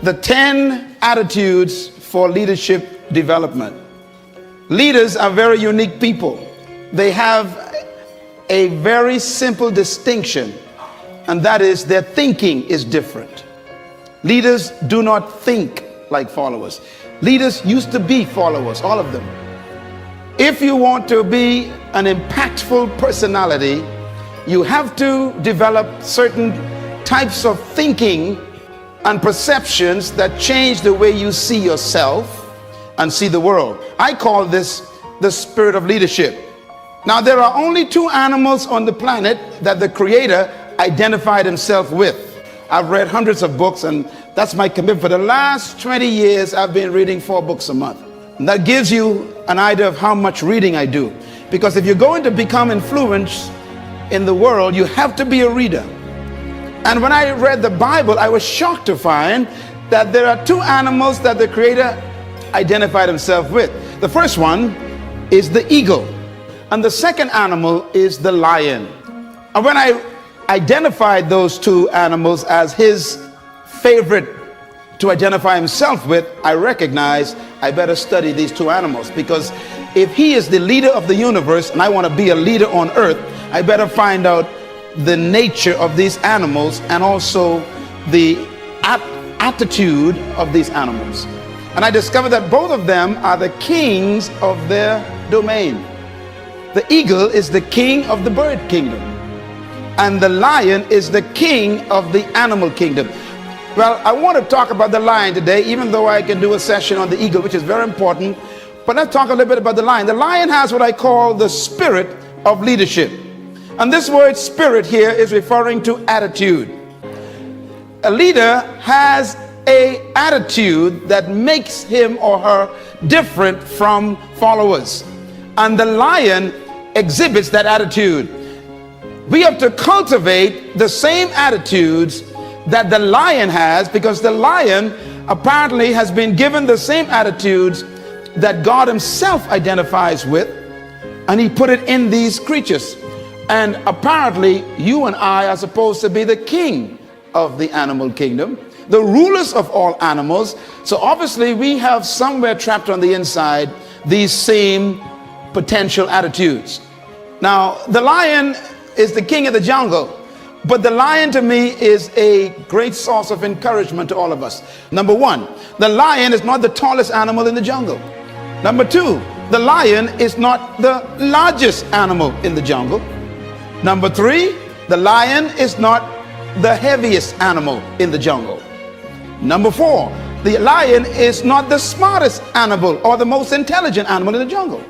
the 10 attitudes for leadership development. Leaders are very unique people. They have a very simple distinction, and that is their thinking is different. Leaders do not think like followers. Leaders used to be followers, all of them. If you want to be an impactful personality, you have to develop certain types of thinking and perceptions that change the way you see yourself and see the world. I call this the spirit of leadership. Now, there are only 2 animals on the planet that the Creator identified himself with. I've read hundreds of books, and that's my commitment. For the last 20 years, I've been reading 4 books a month. And that gives you an idea of how much reading I do. Because if you're going to become influenced in the world, you have to be a reader. And when I read the Bible, I was shocked to find that there are 2 animals that the Creator identified himself with. The first one is the eagle, and the second animal is the lion. And when I identified those 2 animals as his favorite to identify himself with, I recognized I better study these 2 animals, because if he is the leader of the universe and I want to be a leader on earth, I better find out the nature of these animals and also the attitude of these animals. And I discovered that both of them are the kings of their domain. The eagle is the king of the bird kingdom, and the lion is the king of the animal kingdom. Well, I want to talk about the lion today, even though I can do a session on the eagle, which is very important. But let's talk a little bit about the lion. The lion has what I call the spirit of leadership. And this word spirit here is referring to attitude. A leader has an attitude that makes him or her different from followers. And the lion exhibits that attitude. We have to cultivate the same attitudes that the lion has, because the lion apparently has been given the same attitudes that God himself identifies with, and he put it in these creatures. And apparently you and I are supposed to be the king of the animal kingdom, the rulers of all animals. So obviously we have somewhere trapped on the inside these same potential attitudes. Now, the lion is the king of the jungle, but the lion to me is a great source of encouragement to all of us. Number 1, the lion is not the tallest animal in the jungle. Number 2, the lion is not the largest animal in the jungle. Number 3, the lion is not the heaviest animal in the jungle. Number 4, the lion is not the smartest animal or the most intelligent animal in the jungle.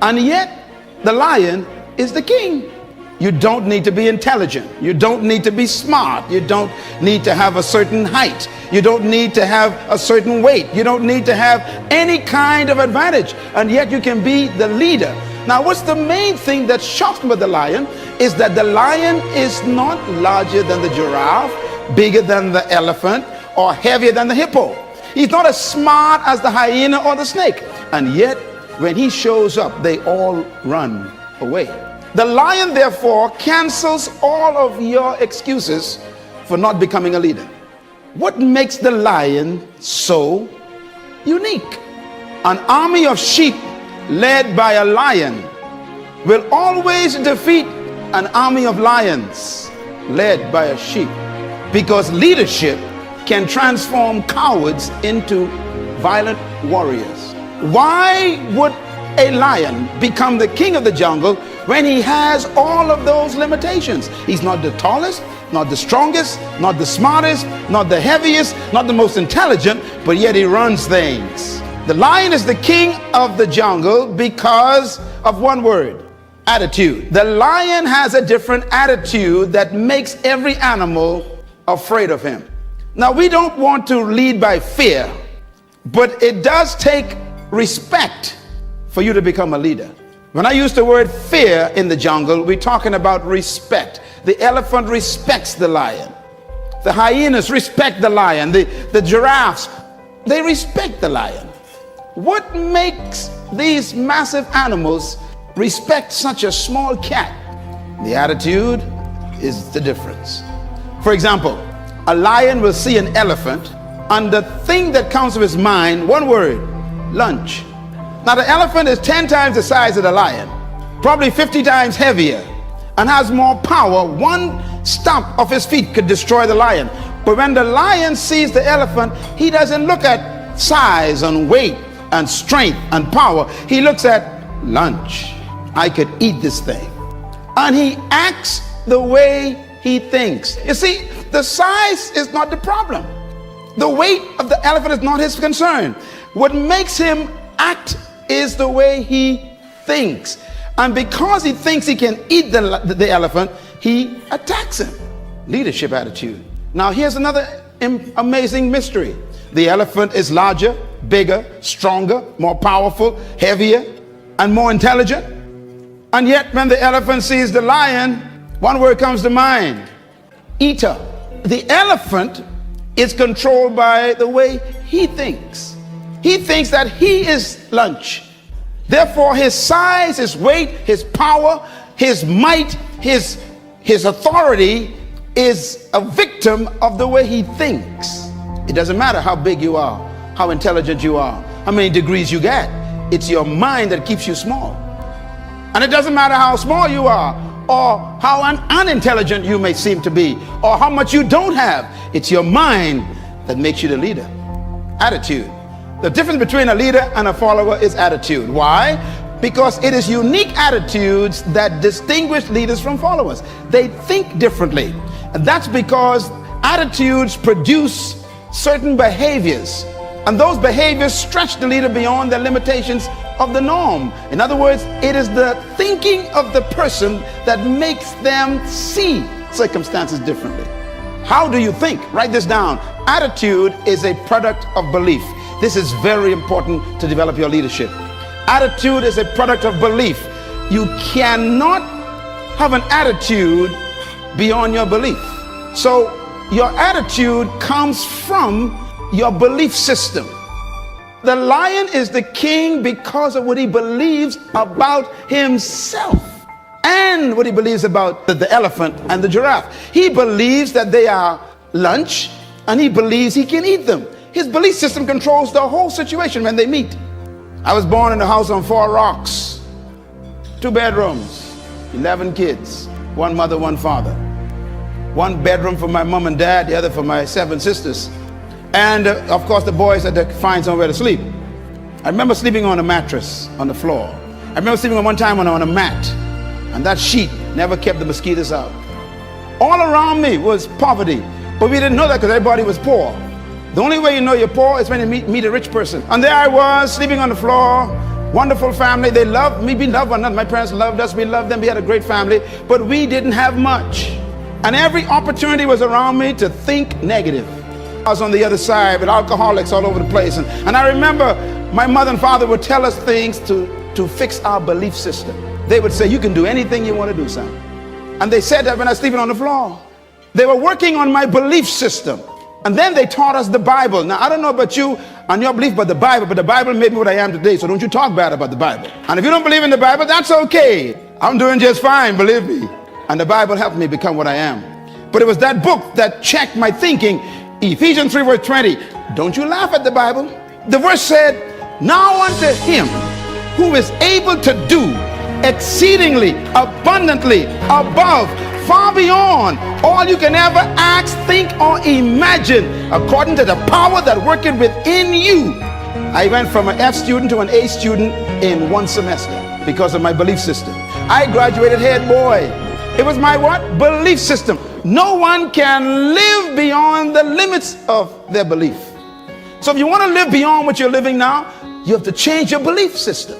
And yet, the lion is the king. You don't need to be intelligent. You don't need to be smart. You don't need to have a certain height. You don't need to have a certain weight. You don't need to have any kind of advantage. And yet you can be the leader. Now, what's the main thing that shocks me about the lion is that the lion is not larger than the giraffe, bigger than the elephant, or heavier than the hippo. He's not as smart as the hyena or the snake. And yet, when he shows up, they all run away. The lion, therefore, cancels all of your excuses for not becoming a leader. What makes the lion so unique? An army of sheep led by a lion will always defeat an army of lions led by a sheep, because leadership can transform cowards into violent warriors. Why would a lion become the king of the jungle when he has all of those limitations? He's not the tallest, not the strongest, not the smartest, not the heaviest, not the most intelligent, but yet he runs things. The lion is the king of the jungle because of one word: attitude. The lion has a different attitude that makes every animal afraid of him. Now, we don't want to lead by fear, but it does take respect for you to become a leader. When I use the word fear in the jungle, we're talking about respect. The elephant respects the lion. The hyenas respect the lion. The giraffes, they respect the lion. What makes these massive animals respect such a small cat? The attitude is the difference. For example, a lion will see an elephant And the thing that comes to his mind, one word, lunch. Now the elephant is 10 times the size of the lion, probably 50 times heavier, and has more power. One stomp of his feet could destroy the lion. But when the lion sees the elephant, he doesn't look at size and weight and strength and power. He looks at lunch. I could eat this thing. And he acts the way he thinks. You see, the size is not the problem. The weight of the elephant is not his concern. What makes him act is the way he thinks. And because he thinks he can eat the elephant, he attacks him. Leadership attitude. Now here's another amazing mystery. The elephant is larger, bigger, stronger, more powerful, heavier, and more intelligent. And yet when the elephant sees the lion, one word comes to mind: eater. The elephant is controlled by the way he thinks. He thinks that he is lunch. Therefore, his size, his weight, his power, his might, his authority is a victim of the way he thinks. It doesn't matter how big you are, how intelligent you are, how many degrees you get. It's your mind that keeps you small. And it doesn't matter how small you are, or how unintelligent you may seem to be, or how much you don't have. It's your mind that makes you the leader. Attitude. The difference between a leader and a follower is attitude. Why? Because it is unique attitudes that distinguish leaders from followers. They think differently. And that's because attitudes produce certain behaviors. And those behaviors stretch the leader beyond the limitations of the norm. In other words, it is the thinking of the person that makes them see circumstances differently. How do you think? Write this down. Attitude is a product of belief. This is very important to develop your leadership. Attitude is a product of belief. You cannot have an attitude beyond your belief. So your attitude comes from your belief system. The lion is the king because of what he believes about himself and what he believes about the elephant and the giraffe. He believes that they are lunch, and he believes he can eat them. His belief system controls the whole situation when they meet. I was born in a house on 4 rocks, 2 bedrooms, 11 kids, 1 mother, 1 father. 1 bedroom for my mom and dad, the other for my 7 sisters. And of course the boys had to find somewhere to sleep. I remember sleeping on a mattress on the floor. I remember sleeping one time on a mat, and that sheet never kept the mosquitoes out. All around me was poverty, but we didn't know that because everybody was poor. The only way you know you're poor is when you meet a rich person. And there I was sleeping on the floor. Wonderful family. They loved me. We loved one another. My parents loved us. We loved them. We had a great family, but we didn't have much. And every opportunity was around me to think negative. I was on the other side with alcoholics all over the place. And I remember my mother and father would tell us things to fix our belief system. They would say, you can do anything you want to do, son. And they said that when I was sleeping on the floor. They were working on my belief system. And then they taught us the Bible. Now, I don't know about you and your belief about the Bible, but the Bible made me what I am today. So don't you talk bad about the Bible. And if you don't believe in the Bible, that's okay. I'm doing just fine, believe me. And the Bible helped me become what I am. But it was that book that checked my thinking. Ephesians 3 verse 20. Don't you laugh at the Bible. The verse said, now unto him who is able to do exceedingly abundantly above, far beyond all you can ever ask, think, or imagine, according to the power that worketh within you. I went from an F student to an A student in 1 semester because of my belief system. I graduated head boy. It was my what? Belief system. No one can live beyond the limits of their belief. So if you want to live beyond what you're living now, you have to change your belief system.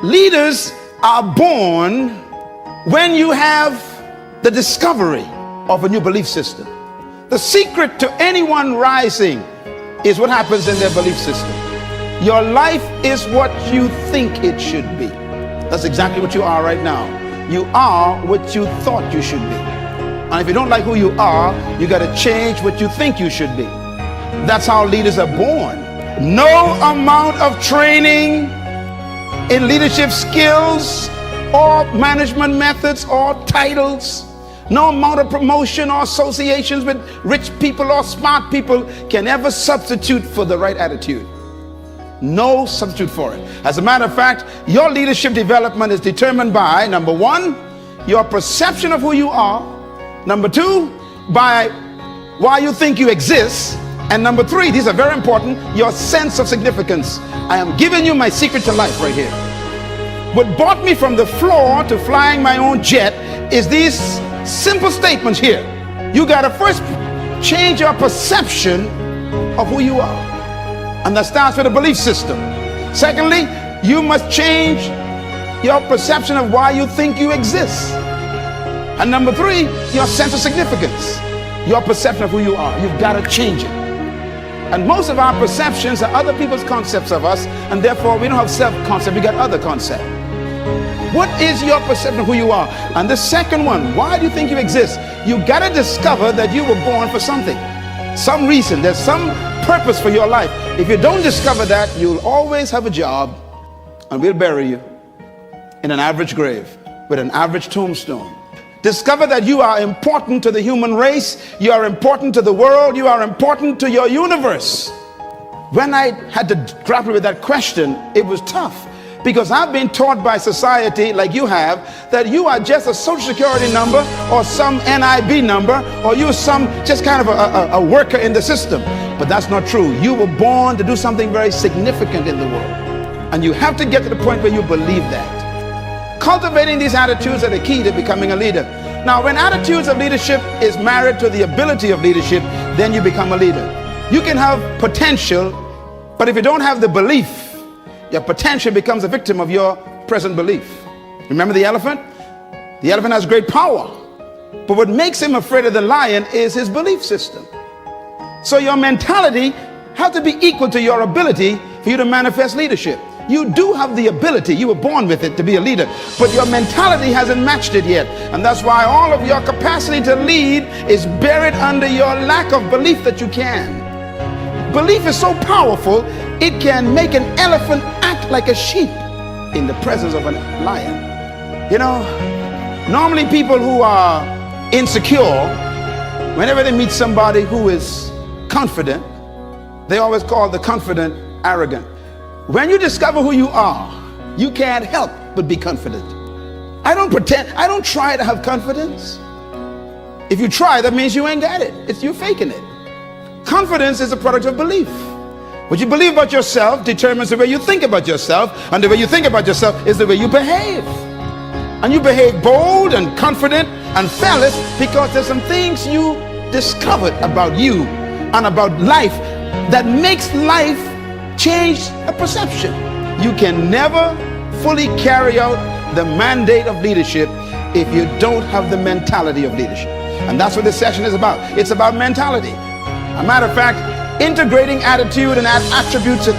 Leaders are born when you have the discovery of a new belief system. The secret to anyone rising is what happens in their belief system. Your life is what you think it should be. That's exactly what you are right now. You are what you thought you should be. And if you don't like who you are, you got to change what you think you should be. That's how leaders are born. No amount of training in leadership skills or management methods or titles, No amount of promotion or associations with rich people or smart people can ever substitute for the right attitude. No substitute for it. As a matter of fact, your leadership development is determined by, number one, your perception of who you are. Number two, by why you think you exist. And number three, these are very important, your sense of significance. I am giving you my secret to life right here. What brought me from the floor to flying my own jet is these simple statements here. You got to first change your perception of who you are. And that starts with a belief system. Secondly, you must change your perception of why you think you exist. And number three, your sense of significance. Your perception of who you are. You've got to change it. And most of our perceptions are other people's concepts of us, and therefore we don't have self-concept, we got other concept. What is your perception of who you are? And the second one, why do you think you exist? You got to discover that you were born for something. Some reason, there's some purpose for your life. If you don't discover that, you'll always have a job, and we'll bury you in an average grave with an average tombstone. Discover that you are important to the human race, you are important to the world, you are important to your universe. When I had to grapple with that question, it was tough, because I've been taught by society, like you have, that you are just a social security number or some NIB number, or you're some just kind of a worker in the system. But that's not true. You were born to do something very significant in the world, and you have to get to the point where you believe that. Cultivating these attitudes are the key to becoming a leader. Now, when attitudes of leadership is married to the ability of leadership, then you become a leader. You can have potential, but if you don't have the belief, your potential becomes a victim of your present belief. Remember the elephant? The elephant has great power, but what makes him afraid of the lion is his belief system. So your mentality has to be equal to your ability for you to manifest leadership. You do have the ability, you were born with it to be a leader, but your mentality hasn't matched it yet. And that's why all of your capacity to lead is buried under your lack of belief that you can. Belief is so powerful, it can make an elephant act like a sheep in the presence of a lion. You know, normally people who are insecure, whenever they meet somebody who is confident, they always call the confident arrogant. When you discover who you are, you can't help but be confident. I don't pretend, I don't try to have confidence. If you try, that means you ain't got it. You're faking it. Confidence is a product of belief. What you believe about yourself determines the way you think about yourself, and the way you think about yourself is the way you behave. And you behave bold and confident and fearless because there's some things you discovered about you and about life that makes life change a perception. You can never fully carry out the mandate of leadership if you don't have the mentality of leadership. And that's what this session is about. It's about mentality. A matter of fact, integrating attitude and attributes and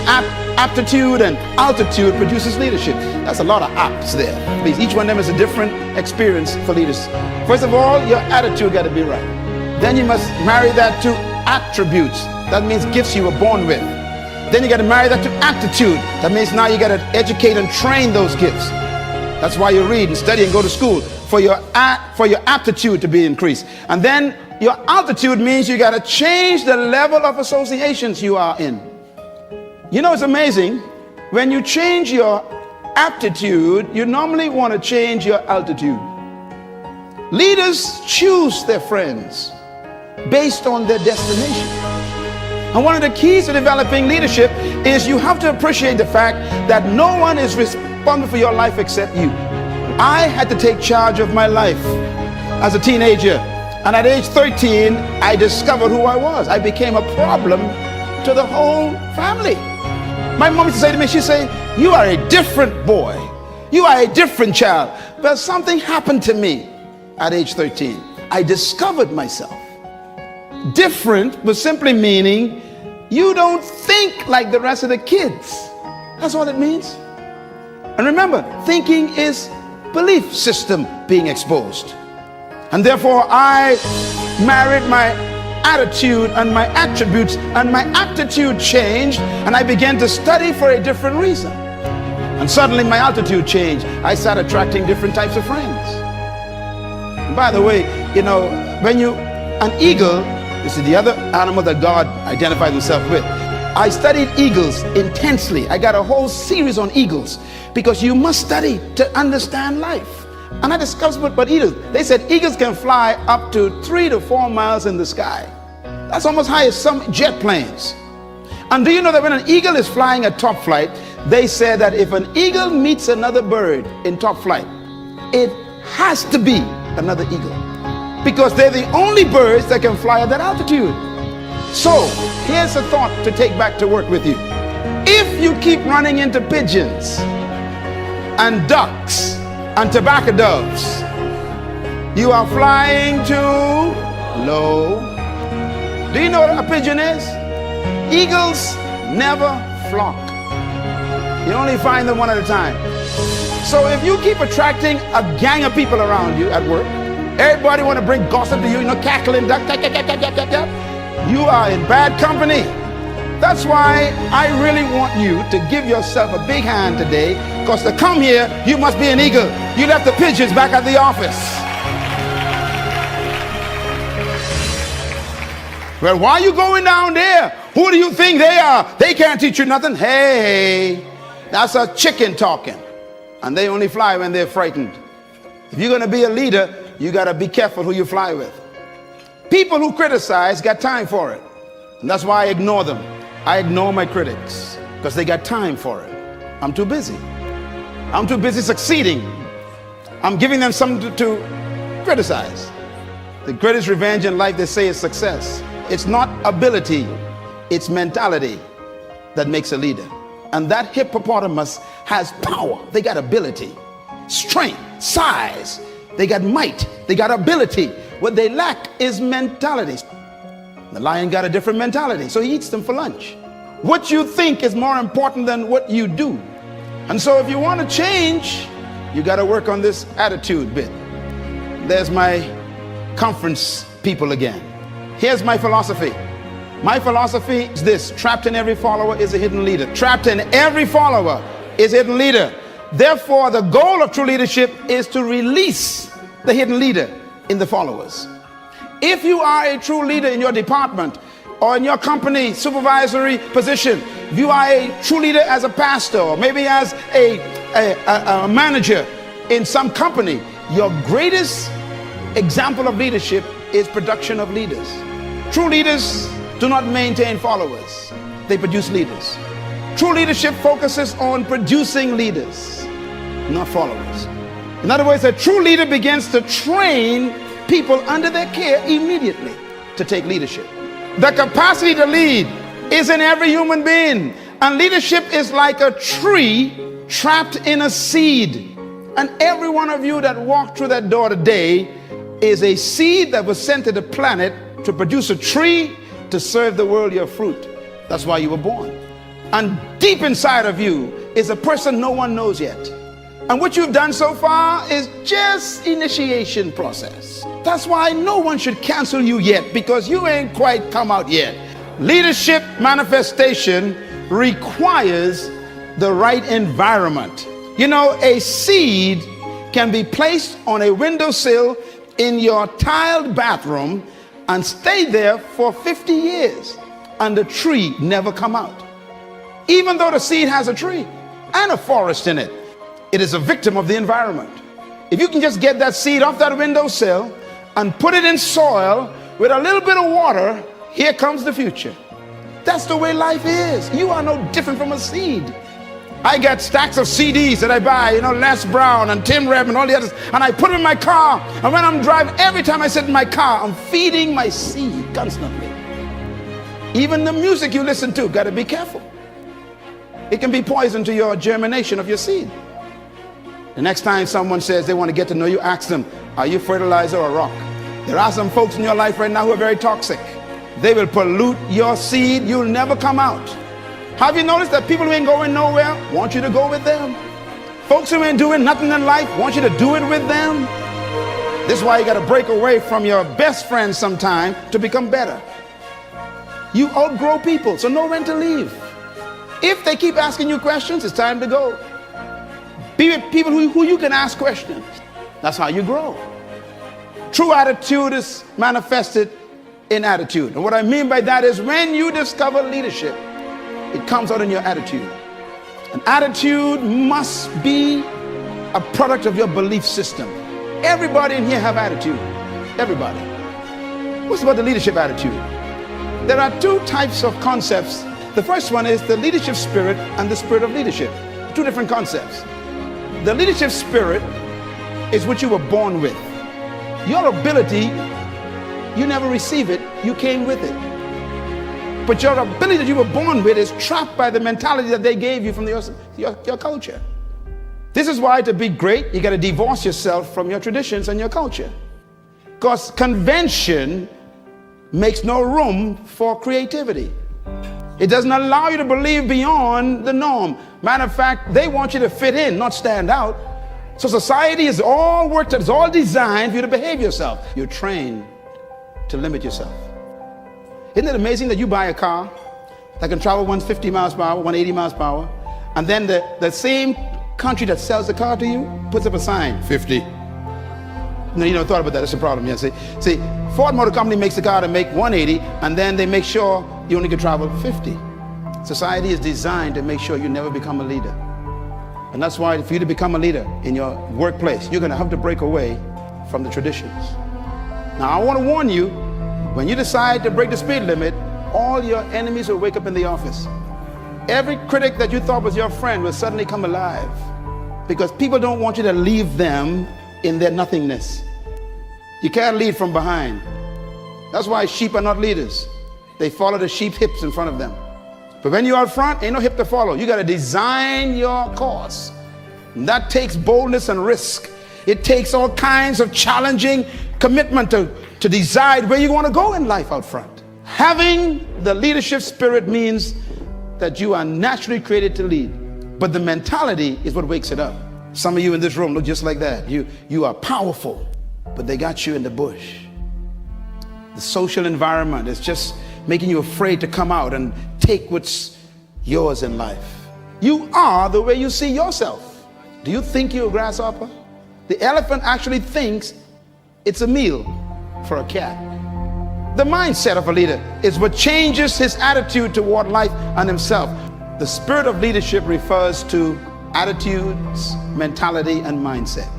aptitude and altitude produces leadership. That's a lot of apps there. Please, each one of them is a different experience for leaders. First of all, your attitude got to be right. Then you must marry that to attributes. That means gifts you were born with. Then you got to marry that to aptitude. That means now you got to educate and train those gifts. That's why you read and study and go to school, for your aptitude to be increased. And then your altitude means you got to change the level of associations you are in. You know, it's amazing. When you change your aptitude, you normally want to change your altitude. Leaders choose their friends based on their destination. And one of the keys to developing leadership is you have to appreciate the fact that no one is responsible for your life except you. I had to take charge of my life as a teenager. And at age 13, I discovered who I was. I became a problem to the whole family. My mom used to say to me, she'd say, you are a different boy. You are a different child. But something happened to me at age 13. I discovered myself. Different was simply meaning you don't think like the rest of the kids. That's all it means. And remember, thinking is belief system being exposed. And therefore I married my attitude and my attributes, and my aptitude changed, and I began to study for a different reason. And suddenly my altitude changed. I started attracting different types of friends. And by the way, You know, an eagle, this is the other animal that God identified himself with. I studied eagles intensely. I got a whole series on eagles because you must study to understand life. And I discovered what eagles, they said eagles can fly up to 3 to 4 miles in the sky. That's almost high as some jet planes. And do you know that when an eagle is flying at top flight, they say that if an eagle meets another bird in top flight, it has to be another eagle, because they're the only birds that can fly at that altitude. So here's a thought to take back to work with you. If you keep running into pigeons and ducks and tobacco doves, you are flying too low. Do you know what a pigeon is? Eagles never flock. You only find them one at a time. So if you keep attracting a gang of people around you at work, everybody want to bring gossip to you, cackling, duck, you are in bad company. That's why I really want you to give yourself a big hand today, because to come here, you must be an eagle. You left the pigeons back at the office. Well, why are you going down there? Who do you think they are? They can't teach you nothing. Hey, that's a chicken talking. And they only fly when they're frightened. If you're going to be a leader, you got to be careful who you fly with. People who criticize got time for it. And that's why I ignore them. I ignore my critics because they got time for it. I'm too busy. I'm too busy succeeding. I'm giving them something to criticize. The greatest revenge in life, they say, is success. It's not ability, it's mentality that makes a leader. And that hippopotamus has power. They got ability, strength, size. They got might. They got ability. What they lack is mentality. The lion got a different mentality, so he eats them for lunch. What you think is more important than what you do. And so if you want to change, you got to work on this attitude bit. There's my conference people again. Here's my philosophy. My philosophy is this: trapped in every follower is a hidden leader. Trapped in every follower is a hidden leader. Therefore, the goal of true leadership is to release the hidden leader in the followers. If you are a true leader in your department or in your company supervisory position, if you are a true leader as a pastor or maybe as a manager in some company, your greatest example of leadership is production of leaders. True leaders do not maintain followers, they produce leaders. True leadership focuses on producing leaders, not followers. In other words, a true leader begins to train people under their care immediately to take leadership. The capacity to lead is in every human being, and leadership is like a tree trapped in a seed. And every one of you that walked through that door today is a seed that was sent to the planet to produce a tree to serve the world your fruit. That's why you were born. And deep inside of you is a person no one knows yet. And what you've done so far is just initiation process. That's why no one should cancel you yet, because you ain't quite come out yet. Leadership manifestation requires the right environment. You know, a seed can be placed on a windowsill in your tiled bathroom and stay there for 50 years and the tree never come out. Even though the seed has a tree and a forest in it, it is a victim of the environment. If you can just get that seed off that windowsill and put it in soil with a little bit of water, here comes the future. That's the way life is. You are no different from a seed. I got stacks of CDs that I buy, Les Brown and Tim Reb and all the others, and I put them in my car. And when I'm driving, every time I sit in my car, I'm feeding my seed constantly. Even the music you listen to, got to be careful. It can be poison to your germination of your seed. The next time someone says they want to get to know you, ask them, are you fertilizer or rock? There are some folks in your life right now who are very toxic. They will pollute your seed. You'll never come out. Have you noticed that people who ain't going nowhere want you to go with them? Folks who ain't doing nothing in life want you to do it with them. This is why you got to break away from your best friends sometime to become better. You outgrow people, so know when to leave. If they keep asking you questions, it's time to go. Be with people who you can ask questions. That's how you grow. True attitude is manifested in attitude. And what I mean by that is when you discover leadership, it comes out in your attitude. An attitude must be a product of your belief system. Everybody in here have attitude. Everybody. What's about the leadership attitude? There are two types of concepts. The first one is the leadership spirit and the spirit of leadership. Two different concepts. The leadership spirit is what you were born with. Your ability, you never receive it, you came with it. But your ability that you were born with is trapped by the mentality that they gave you from your culture. This is why to be great, you got to divorce yourself from your traditions and your culture. Because convention makes no room for creativity. It doesn't allow you to believe beyond the norm. Matter of fact, they want you to fit in, not stand out. So society is all worked out, it's all designed for you to behave yourself. You're trained to limit yourself. Isn't it amazing that you buy a car that can travel 150 miles per hour, 180 miles per hour, and then the same country that sells the car to you puts up a sign, 50. No, you never thought about that. That's the problem. Yeah, see, Ford Motor Company makes the car to make 180, and then they make sure you only can travel 50. Society is designed to make sure you never become a leader. And that's why for you to become a leader in your workplace, you're going to have to break away from the traditions. Now, I want to warn you, when you decide to break the speed limit, all your enemies will wake up in the office. Every critic that you thought was your friend will suddenly come alive, because people don't want you to leave them in their nothingness. You can't lead from behind. That's why sheep are not leaders. They follow the sheep's hips in front of them. But when you're out front, ain't no hip to follow. You got to design your course. And that takes boldness and risk. It takes all kinds of challenging commitment to decide where you want to go in life out front. Having the leadership spirit means that you are naturally created to lead. But the mentality is what wakes it up. Some of you in this room look just like that. You are powerful, but they got you in the bush. The social environment is just making you afraid to come out and take what's yours in life. You are the way you see yourself. Do you think you're a grasshopper? The elephant actually thinks it's a meal for a cat. The mindset of a leader is what changes his attitude toward life and himself. The spirit of leadership refers to attitudes, mentality, and mindset.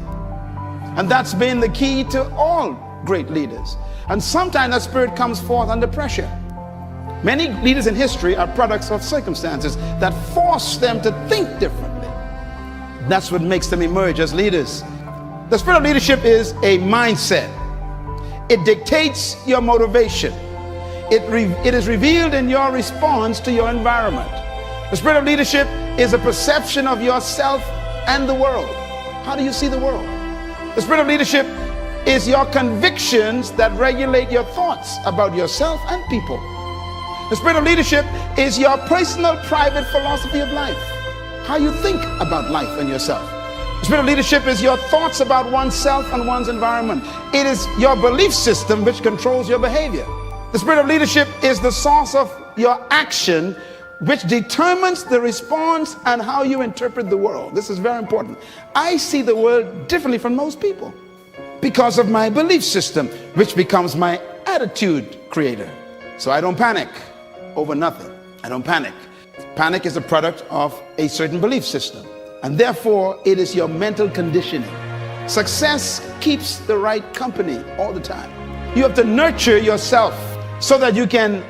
And that's been the key to all great leaders. And sometimes that spirit comes forth under pressure. Many leaders in history are products of circumstances that force them to think differently. That's what makes them emerge as leaders. The spirit of leadership is a mindset. It dictates your motivation. It is revealed in your response to your environment. The spirit of leadership is a perception of yourself and the world. How do you see the world? The spirit of leadership is your convictions that regulate your thoughts about yourself and people. The spirit of leadership is your personal, private philosophy of life. How you think about life and yourself. The spirit of leadership is your thoughts about oneself and one's environment. It is your belief system which controls your behavior. The spirit of leadership is the source of your action, which determines the response and how you interpret the world. This is very important. I see the world differently from most people because of my belief system, which becomes my attitude creator. So I don't panic over nothing. I don't panic. Panic is a product of a certain belief system, and therefore it is your mental conditioning. Success keeps the right company all the time. You have to nurture yourself so that you can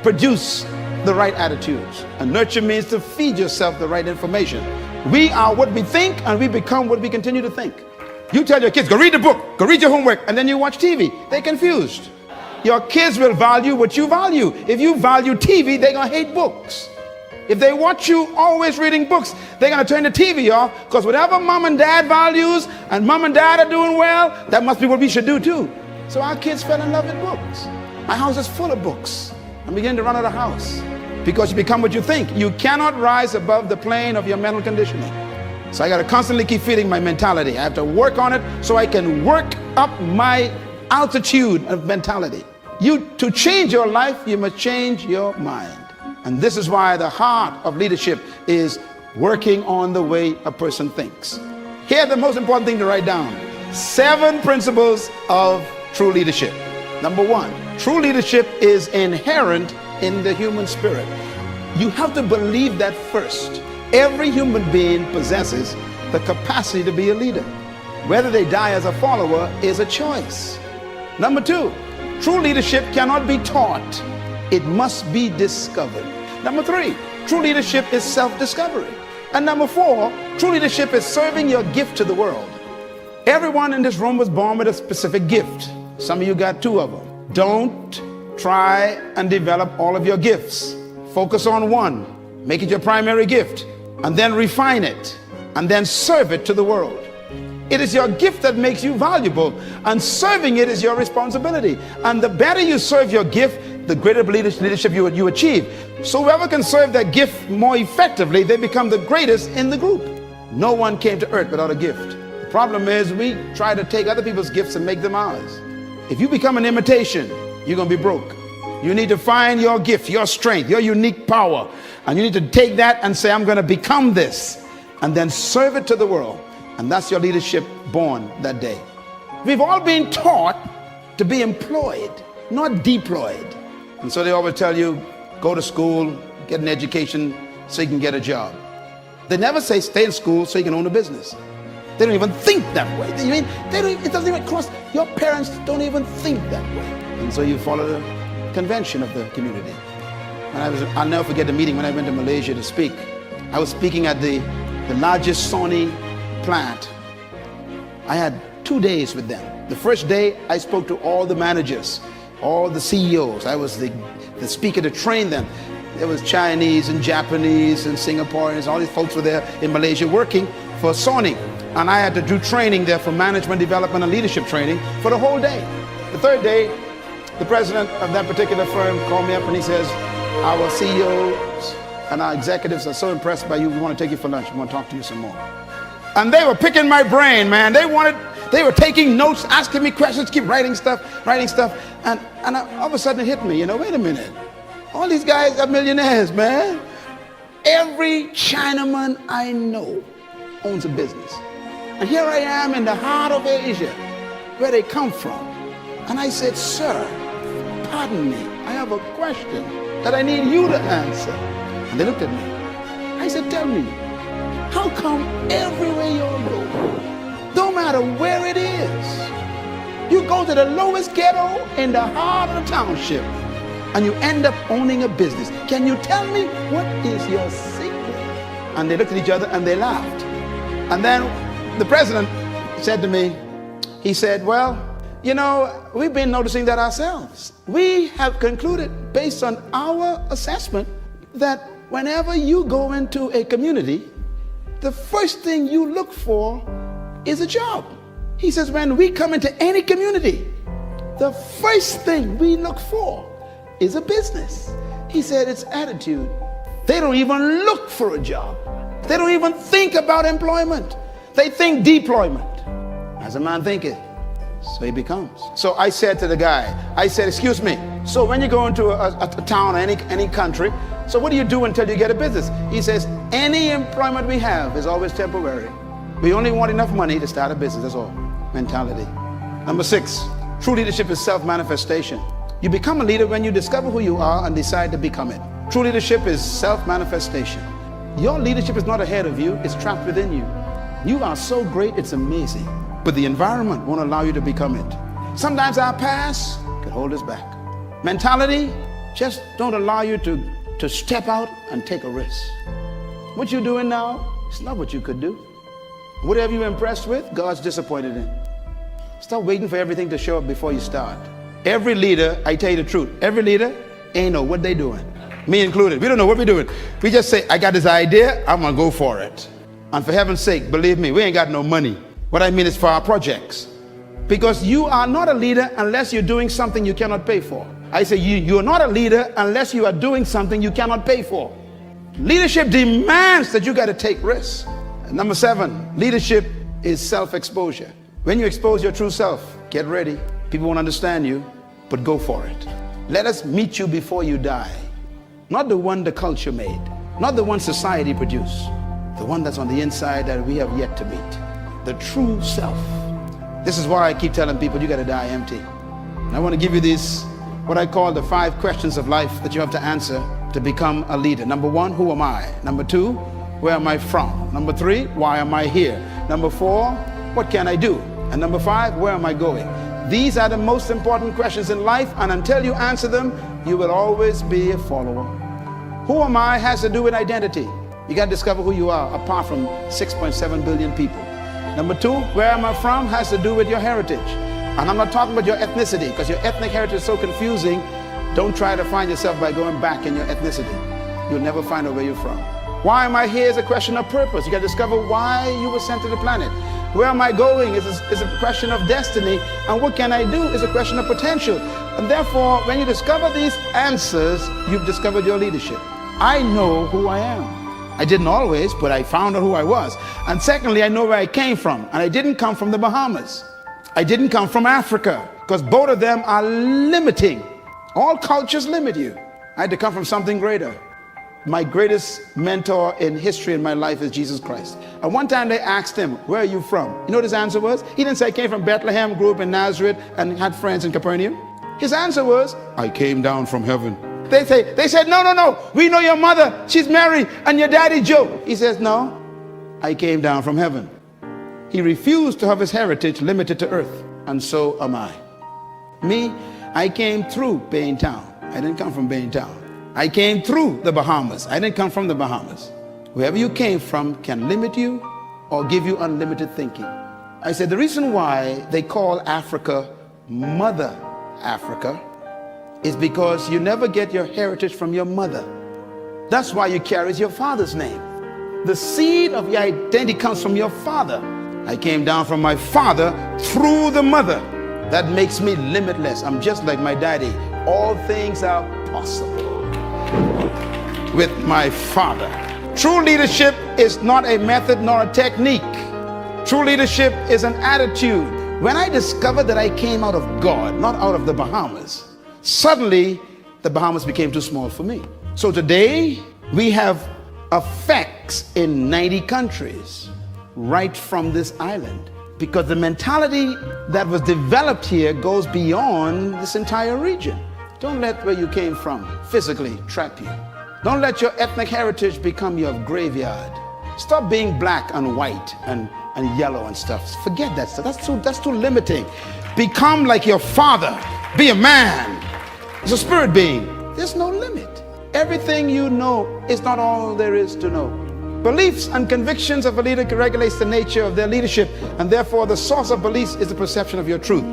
produce the right attitudes. And nurture means to feed yourself the right information. We are what we think, and we become what we continue to think. You tell your kids, go read the book, go read your homework, and then you watch TV. They're confused. Your kids will value what you value. If you value TV, they're going to hate books. If they watch you always reading books, they're going to turn the TV off, because whatever mom and dad values and mom and dad are doing well, that must be what we should do too. So our kids fell in love with books. My house is full of books. I'm beginning to run out of house because you become what you think. You cannot rise above the plane of your mental conditioning. So I got to constantly keep feeding my mentality. I have to work on it so I can work up my altitude of mentality. To change your life, you must change your mind. And this is why the heart of leadership is working on the way a person thinks. Here's the most important thing to write down. 7 principles of true leadership. Number 1, true leadership is inherent in the human spirit. You have to believe that first. Every human being possesses the capacity to be a leader. Whether they die as a follower is a choice. Number 2, true leadership cannot be taught. It must be discovered. Number 3, true leadership is self-discovery. And number 4, true leadership is serving your gift to the world. Everyone in this room was born with a specific gift. Some of you got 2 of them. Don't try and develop all of your gifts. Focus on one. Make it your primary gift. And then refine it. And then serve it to the world. It is your gift that makes you valuable, and serving it is your responsibility. And the better you serve your gift, the greater leadership you achieve. So whoever can serve that gift more effectively, they become the greatest in the group. No one came to earth without a gift. The problem is we try to take other people's gifts and make them ours. If you become an imitation, you're going to be broke. You need to find your gift, your strength, your unique power. And you need to take that and say, I'm going to become this. And then serve it to the world. And that's your leadership born that day. We've all been taught to be employed, not deployed. And so they always tell you, go to school, get an education so you can get a job. They never say stay in school so you can own a business. They don't even think that way. It doesn't even cross. Your parents don't even think that way. And so you follow the convention of the community. And I'll never forget the meeting when I went to Malaysia to speak. I was speaking at the largest Sony plant. I had 2 days with them. The first day I spoke to all the managers, all the CEOs. I was the speaker to train them. There was Chinese and Japanese and Singaporeans. All these folks were there in Malaysia working for Sony. And I had to do training there for management development and leadership training for the whole day. The third day, the president of that particular firm called me up and he says, our CEOs and our executives are so impressed by you, we want to take you for lunch. We want to talk to you some more. And they were picking my brain, man. They were taking notes, asking me questions, keep writing stuff. And all of a sudden it hit me, wait a minute. All these guys are millionaires, man. Every Chinaman I know owns a business. And here I am in the heart of Asia, where they come from. And I said, sir, pardon me, I have a question that I need you to answer. And they looked at me. I said, tell me, how come everywhere you go, no matter where it is, you go to the lowest ghetto in the heart of the township and you end up owning a business? Can you tell me what is your secret? And they looked at each other and they laughed. And then the president said to me, he said, well, we've been noticing that ourselves. We have concluded based on our assessment that whenever you go into a community, the first thing you look for is a job. He says, when we come into any community, the first thing we look for is a business. He said, it's attitude. They don't even look for a job. They don't even think about employment. They think deployment. As a man thinketh, so he becomes. So I said to the guy, I said, excuse me, so when you go into a town or any country, so what do you do until you get a business? He says, any employment we have is always temporary. We only want enough money to start a business, that's all. Mentality. Number 6, true leadership is self-manifestation. You become a leader when you discover who you are and decide to become it. True leadership is self-manifestation. Your leadership is not ahead of you, it's trapped within you. You are so great, it's amazing. But the environment won't allow you to become it. Sometimes our past can hold us back. Mentality just don't allow you to step out and take a risk. What you're doing now, it's not what you could do. Whatever you're impressed with, God's disappointed in. Stop waiting for everything to show up before you start. Every leader, I tell you the truth, every leader ain't know what they doing. Me included. We don't know what we're doing. We just say, I got this idea, I'm gonna go for it. And for heaven's sake, believe me, we ain't got no money. What I mean is for our projects. Because you are not a leader unless you're doing something you cannot pay for. I say you are not a leader unless you are doing something you cannot pay for. Leadership demands that you got to take risks. Number 7, leadership is self-exposure. When you expose your true self, get ready. People won't understand you, but go for it. Let us meet you before you die. Not the one the culture made, not the one society produced, the one that's on the inside that we have yet to meet. The true self. This is why I keep telling people you got to die empty. And I want to give you these, what I call the 5 questions of life that you have to answer to become a leader. Number 1, who am I? Number 2, where am I from? Number 3, why am I here? Number 4, what can I do? And number 5, where am I going? These are the most important questions in life, and until you answer them, you will always be a follower. Who am I has to do with identity. You got to discover who you are apart from 6.7 billion people. Number 2, where am I from has to do with your heritage. And I'm not talking about your ethnicity, because your ethnic heritage is so confusing. Don't try to find yourself by going back in your ethnicity. You'll never find out where you're from. Why am I here is a question of purpose. You got to discover why you were sent to the planet. Where am I going is a question of destiny. And what can I do is a question of potential. And therefore, when you discover these answers, you've discovered your leadership. I know who I am. I didn't always, but I found out who I was. And secondly, I know where I came from. And I didn't come from the Bahamas. I didn't come from Africa, because both of them are limiting. All cultures limit you. I had to come from something greater. My greatest mentor in history in my life is Jesus Christ. And one time they asked him, where are you from? You know what his answer was? He didn't say I came from Bethlehem, grew up in Nazareth, and had friends in Capernaum. His answer was, I came down from heaven. They said, no, we know your mother, she's Mary, and your daddy Joe. He says, no, I came down from heaven. He refused to have his heritage limited to earth, and so am I. Me, I came through Baintown. I didn't come from Baintown. I came through the Bahamas. I didn't come from the Bahamas. Wherever you came from can limit you or give you unlimited thinking. I said the reason why they call Africa Mother Africa is because you never get your heritage from your mother. That's why you carry your father's name. The seed of your identity comes from your father. I came down from my father through the mother. That makes me limitless. I'm just like my daddy. All things are possible with my father. True leadership is not a method nor a technique. True leadership is an attitude. When I discovered that I came out of God, not out of the Bahamas, suddenly the Bahamas became too small for me. So today we have effects in 90 countries right from this island, because the mentality that was developed here goes beyond this entire region. Don't let where you came from physically trap you. Don't let your ethnic heritage become your graveyard. Stop being black and white and yellow and stuff. Forget that stuff. That's too limiting. Become like your father. Be a man. It's a spirit being. There's no limit. Everything you know is not all there is to know. Beliefs and convictions of a leader regulates the nature of their leadership, and therefore the source of beliefs is the perception of your truth.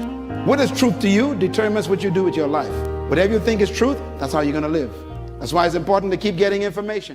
What is truth to you determines what you do with your life. Whatever you think is truth, that's how you're going to live. That's why it's important to keep getting information.